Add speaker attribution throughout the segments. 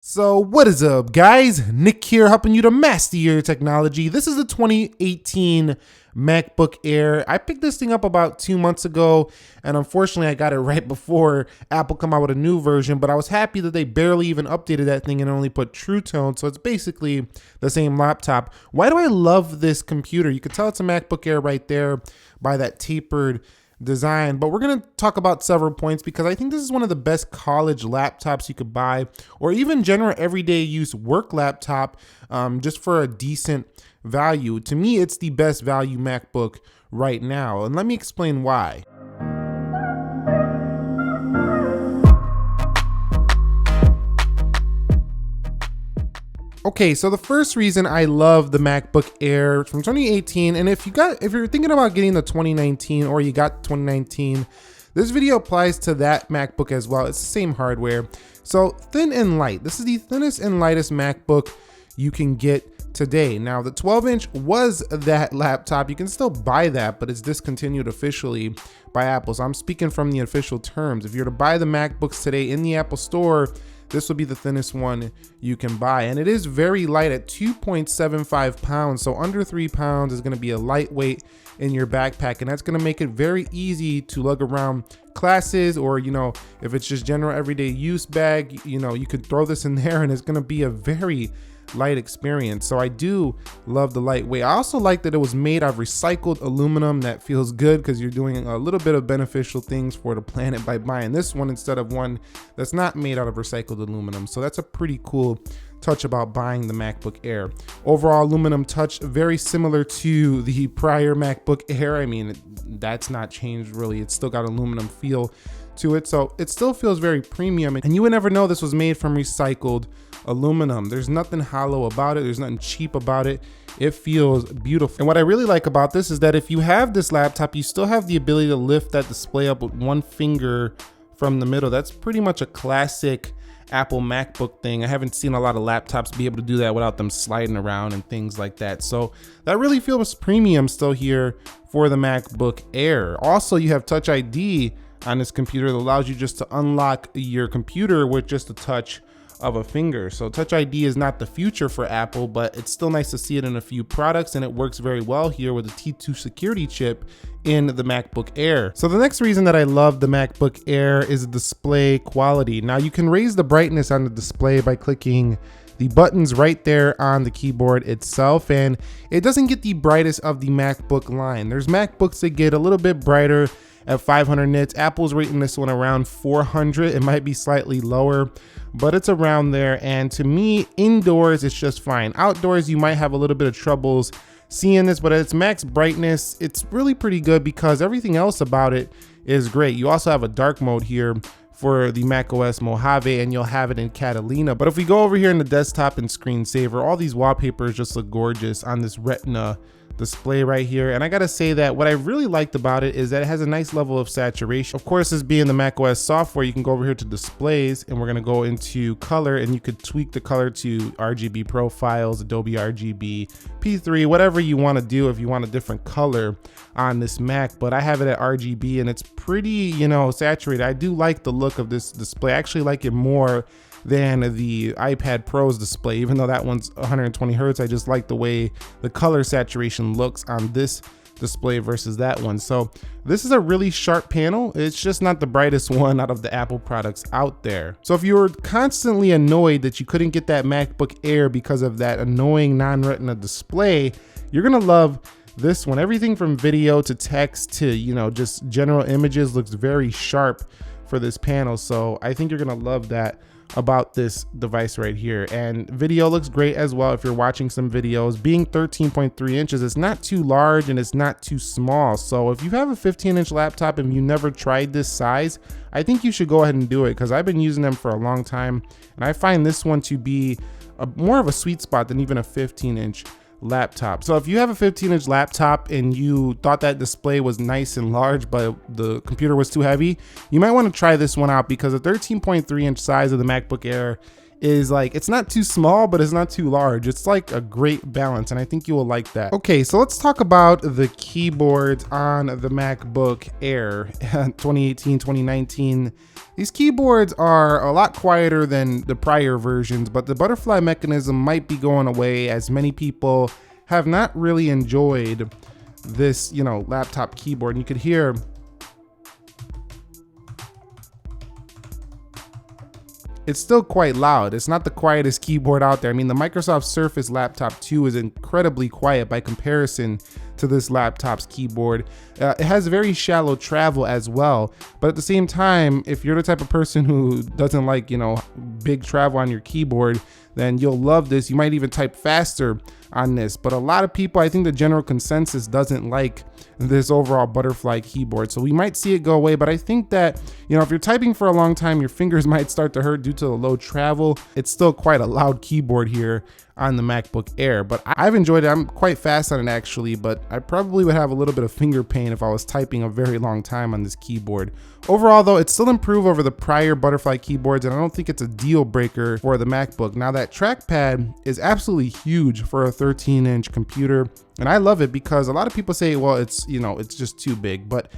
Speaker 1: So what is up, guys? Nick here, helping you to master your technology. This is the 2018 MacBook Air. I picked this thing up about 2 months ago, and unfortunately I got it right before Apple come out with a new version, but I was happy that they barely even updated that thing and only put True Tone, so it's basically the same laptop. Why do I love this computer? You can tell it's a MacBook Air right there by that tapered design, but we're going to talk about several points because I think this is one of the best college laptops you could buy, or even general everyday use work laptop, just for a decent value. To me, it's the best value MacBook right now, and let me explain why. Okay, so the first reason I love the MacBook Air from 2018, and if you're thinking about getting the 2019 or you got 2019, this video applies to that MacBook as well. It's the same hardware. So thin and light. This is the thinnest and lightest MacBook you can get today. Now the 12-inch was that laptop. You can still buy that, but it's discontinued officially by Apple. So I'm speaking from the official terms. If you're to buy the MacBooks today in the Apple Store, this will be the thinnest one you can buy. And it is very light at 2.75 pounds. So under 3 pounds is going to be a lightweight in your backpack. And that's going to make it very easy to lug around classes, or, if it's just general everyday use bag, you could throw this in there and it's going to be a very light experience. So I do love the lightweight. I also like that it was made out of recycled aluminum. That feels good because you're doing a little bit of beneficial things for the planet by buying this one instead of one that's not made out of recycled aluminum. So that's a pretty cool touch about buying the MacBook Air. Overall aluminum touch, very similar to the prior MacBook Air. I mean, that's not changed really. It's still got aluminum feel to it, so it still feels very premium, and you would never know this was made from recycled aluminum. There's nothing hollow about it. There's nothing cheap about it. It feels beautiful. And what I really like about this is that if you have this laptop, you still have the ability to lift that display up with one finger from the middle. That's pretty much a classic Apple MacBook thing. I haven't seen a lot of laptops be able to do that without them sliding around and things like that. So that really feels premium still here for the MacBook Air. Also, you have Touch ID on this computer that allows you just to unlock your computer with just a touch of a finger. So Touch ID is not the future for Apple, but it's still nice to see it in a few products, and it works very well here with the T2 security chip in the MacBook Air. So the next reason that I love the MacBook Air is the display quality. Now you can raise the brightness on the display by clicking the buttons right there on the keyboard itself, and it doesn't get the brightest of the MacBook line. There's MacBooks that get a little bit brighter at 500 nits. Apple's rating this one around 400. It might be slightly lower, but it's around there. And to me, indoors, it's just fine. Outdoors, you might have a little bit of troubles seeing this, but at its max brightness, it's really pretty good because everything else about it is great. You also have a dark mode here for the macOS Mojave, and you'll have it in Catalina. But if we go over here in the desktop and screensaver, all these wallpapers just look gorgeous on this Retina display right here. And I gotta say that what I really liked about it is that it has a nice level of saturation. Of course, this being the macOS software, you can go over here to displays, and we're gonna go into color, and you could tweak the color to RGB profiles, Adobe RGB, P3, whatever you want to do if you want a different color on this Mac. But I have it at RGB, and it's pretty, saturated. I do like the look of this display. I actually like it more than the iPad Pro's display, even though that one's 120 Hertz. I just like the way the color saturation looks on this display versus that one. So this is a really sharp panel. It's just not the brightest one out of the Apple products out there. So if you were constantly annoyed that you couldn't get that MacBook Air because of that annoying non-Retina display, you're gonna love this one. Everything from video to text to, just general images looks very sharp for this panel. So I think you're gonna love that about this device right here. And video looks great as well if you're watching some videos. Being 13.3 inches, it's not too large and it's not too small. So if you have a 15-inch laptop and you never tried this size, I think you should go ahead and do it, because I've been using them for a long time, and I find this one to be more of a sweet spot than even a 15-inch laptop. So if you have a 15-inch laptop and you thought that display was nice and large but the computer was too heavy, you might want to try this one out, because the 13.3-inch size of the MacBook Air is like, it's not too small, but it's not too large. It's like a great balance, and I think you will like that. Okay, so let's talk about the keyboards on the MacBook Air 2018, 2019. These keyboards are a lot quieter than the prior versions, but the butterfly mechanism might be going away, as many people have not really enjoyed this, you know, laptop keyboard. And you could hear it's still quite loud. It's not the quietest keyboard out there. I mean, the Microsoft Surface Laptop 2 is incredibly quiet by comparison to this laptop's keyboard. It has very shallow travel as well, but at the same time, if you're the type of person who doesn't like, you know, big travel on your keyboard, then you'll love this. You might even type faster on this, but a lot of people, I think the general consensus doesn't like this overall butterfly keyboard. So we might see it go away, but I think that, you know, if you're typing for a long time, your fingers might start to hurt due to the low travel. It's still quite a loud keyboard here on the MacBook Air, but I've enjoyed it. I'm quite fast on it actually, but I probably would have a little bit of finger pain if I was typing a very long time on this keyboard. Overall though, it's still improved over the prior butterfly keyboards, and I don't think it's a deal breaker for the MacBook. Now that trackpad is absolutely huge for a 13-inch computer, and I love it because a lot of people say, well, it's, you know, it's just too big, but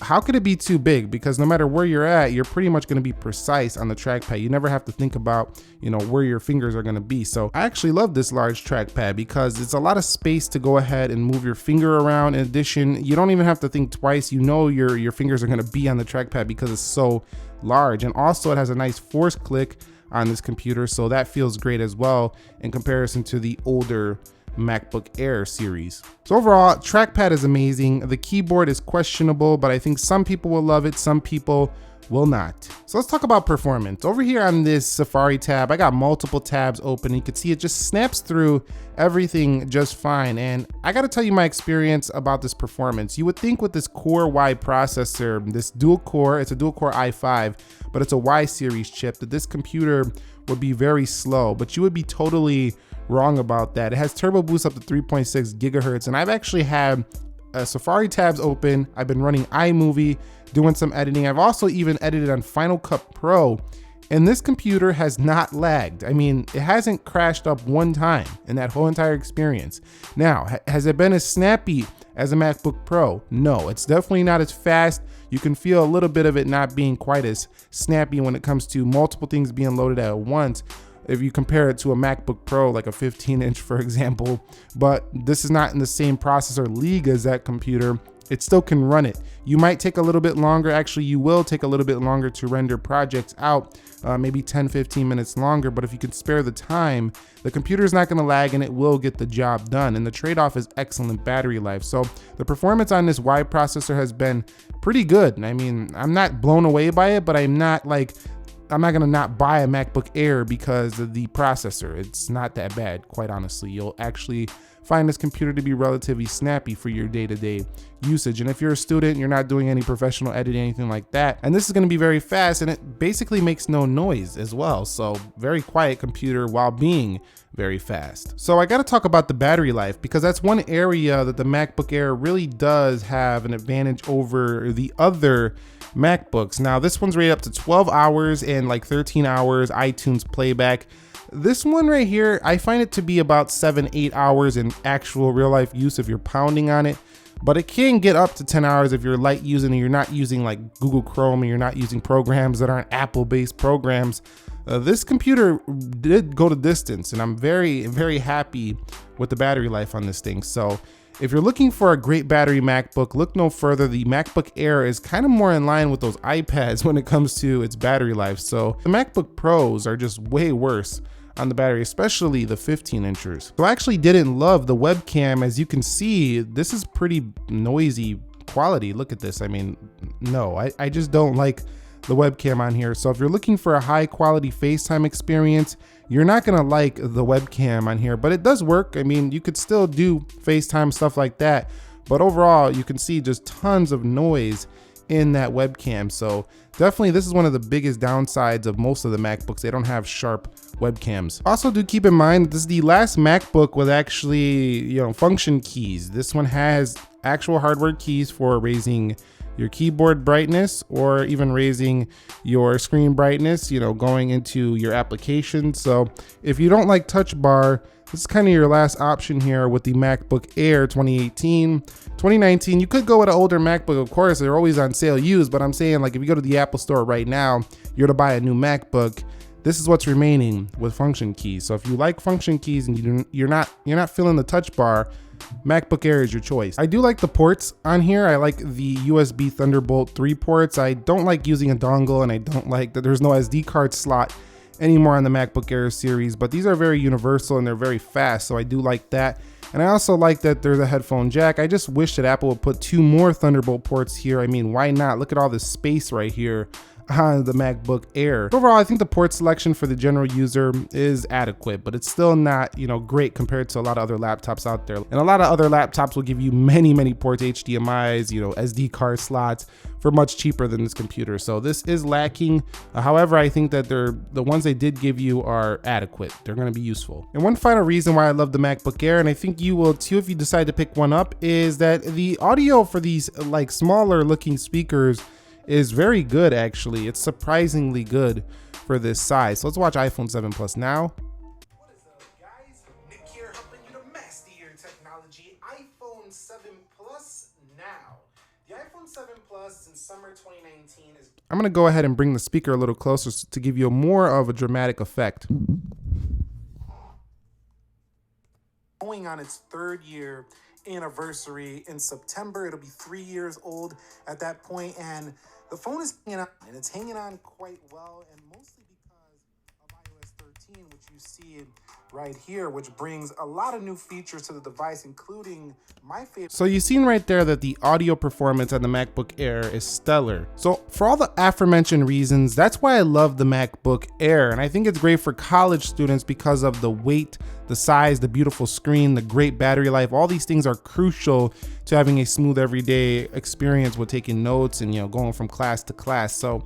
Speaker 1: how could it be too big? Because no matter where you're at, you're pretty much going to be precise on the trackpad. You never have to think about, you know, where your fingers are going to be. So I actually love this large trackpad because it's a lot of space to go ahead and move your finger around. In addition, you don't even have to think twice. You know your fingers are going to be on the trackpad because it's so large. And also it has a nice force click on this computer, so that feels great as well in comparison to the older MacBook Air series. So overall, trackpad is amazing. The keyboard is questionable, but I think some people will love it, some people will not. So let's talk about performance. Over here on this Safari tab, I got multiple tabs open. You can see it just snaps through everything just fine. And I gotta tell you my experience about this performance. You would think with this Core Y processor, this dual core, it's a dual core i5, but it's a Y series chip, that this computer would be very slow, but you would be totally wrong about that. It has turbo boost up to 3.6 gigahertz, and I've actually had Safari tabs open. I've been running iMovie, doing some editing. I've also even edited on Final Cut Pro, and this computer has not lagged. I mean, it hasn't crashed up one time in that whole entire experience. Now, has it been as snappy as a MacBook Pro? No, it's definitely not as fast. You can feel a little bit of it not being quite as snappy when it comes to multiple things being loaded at once, if you compare it to a MacBook Pro, like a 15-inch, for example. But this is not in the same processor league as that computer. It still can run it. You might take a little bit longer. Actually, you will take a little bit longer to render projects out, maybe 10-15 minutes longer. But if you can spare the time, the computer is not going to lag and it will get the job done. And the trade-off is excellent battery life. So the performance on this Y processor has been pretty good. I mean, I'm not blown away by it, but I'm not gonna not buy a MacBook Air because of the processor. It's not that bad, quite honestly. You'll actually find this computer to be relatively snappy for your day-to-day usage. And if you're a student, you're not doing any professional editing, anything like that, and this is gonna be very fast, and it basically makes no noise as well. So very quiet computer while being very fast. So I gotta talk about the battery life, because that's one area that the MacBook Air really does have an advantage over the other MacBooks. Now this one's rated up to 12 hours and like 13 hours iTunes playback. This one right here, I find it to be about 7-8 hours in actual real life use if you're pounding on it, but it can get up to 10 hours if you're light using and you're not using like Google Chrome and you're not using programs that aren't Apple-based programs. This computer did go the distance, and I'm very, very happy with the battery life on this thing. So if you're looking for a great battery MacBook, look no further. The MacBook Air is kind of more in line with those iPads when it comes to its battery life. So the MacBook Pros are just way worse on the battery, especially the 15-inchers. So I actually didn't love the webcam. As you can see, this is pretty noisy quality. Look at this. I mean, no, I just don't like the webcam on here. So if you're looking for a high quality FaceTime experience, you're not gonna like the webcam on here, but it does work. I mean, you could still do FaceTime, stuff like that, but overall you can see just tons of noise in that webcam. So definitely this is one of the biggest downsides of most of the MacBooks. They don't have sharp webcams. Also do keep in mind, this is the last MacBook with actually, function keys. This one has actual hardware keys for raising your keyboard brightness or even raising your screen brightness, you know, going into your application. So if you don't like touch bar, this is kind of your last option here with the MacBook Air 2018. 2019, you could go with an older MacBook, of course, they're always on sale used, but I'm saying, like, if you go to the Apple Store right now, you're to buy a new MacBook, this is what's remaining with function keys. So if you like function keys and you're not feeling the touch bar, MacBook Air is your choice. I do like the ports on here. I like the USB Thunderbolt 3 ports. I don't like using a dongle, and I don't like that there's no SD card slot anymore on the MacBook Air series, but these are very universal and they're very fast, so I do like that. And I also like that there's a headphone jack. I just wish that Apple would put 2 more Thunderbolt ports here. I mean, why not? Look at all this space right here on the MacBook Air. Overall, I think the port selection for the general user is adequate, but it's still not, you know, great compared to a lot of other laptops out there. And a lot of other laptops will give you many ports, HDMIs, you know, SD card slots for much cheaper than this computer. So this is lacking. However, I think that the ones they did give you are adequate. They're going to be useful. And one final reason why I love the MacBook Air, and I think you will too if you decide to pick one up, is that the audio for these like smaller looking speakers is very good. Actually, it's surprisingly good for this size. So let's watch iPhone 7 Plus now.
Speaker 2: What is up, guys? Nick here, helping you to master your technology. iPhone 7 Plus now. The iPhone 7 Plus in summer 2019 is...
Speaker 1: I'm gonna go ahead and bring the speaker a little closer to give you more of a dramatic effect.
Speaker 2: going on its 3rd year anniversary in September. It'll be 3 years old at that point, and the phone is hanging on, and it's hanging on quite well, and mostly because of iOS 13, which you see right here, which brings a lot of new features to the device, including my favorite.
Speaker 1: So you've seen right there that the audio performance on the MacBook Air is stellar. So for all the aforementioned reasons, that's why I love the MacBook Air, and I think it's great for college students because of the weight, the size, the beautiful screen, the great battery life. All these things are crucial to having a smooth everyday experience with taking notes and, you know, going from class to class. So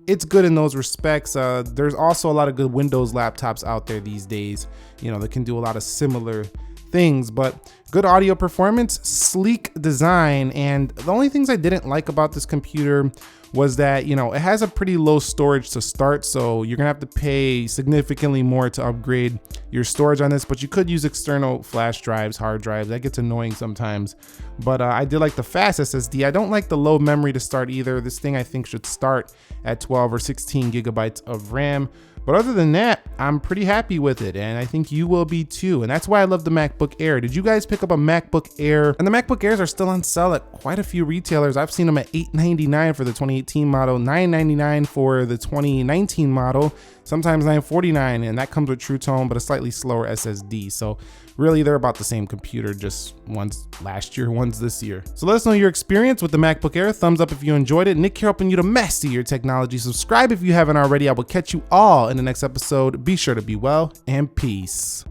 Speaker 1: it's good in those respects. There's also a lot of good Windows laptops out there these days, you know, that can do a lot of similar things, but good audio performance, sleek design. And the only things I didn't like about this computer was that, you know, it has a pretty low storage to start, so you're gonna have to pay significantly more to upgrade your storage on this, but you could use external flash drives, hard drives. That gets annoying sometimes, but I did like the fast SSD. I don't like the low memory to start either. This thing I think should start at 12 or 16 gigabytes of RAM. But other than that, I'm pretty happy with it, and I think you will be too. And that's why I love the MacBook Air. Did you guys pick up a MacBook Air? And the MacBook Airs are still on sale at quite a few retailers. I've seen them at $899 for the 2018 model, $999 for the 2019 model, sometimes $949, and that comes with True Tone, but a slightly slower SSD. So really, they're about the same computer, just one's last year, one's this year. So let us know your experience with the MacBook Air. Thumbs up if you enjoyed it. Nick here, helping you to master your technology. Subscribe if you haven't already. I will catch you all in the next episode. Be sure to be well, and peace.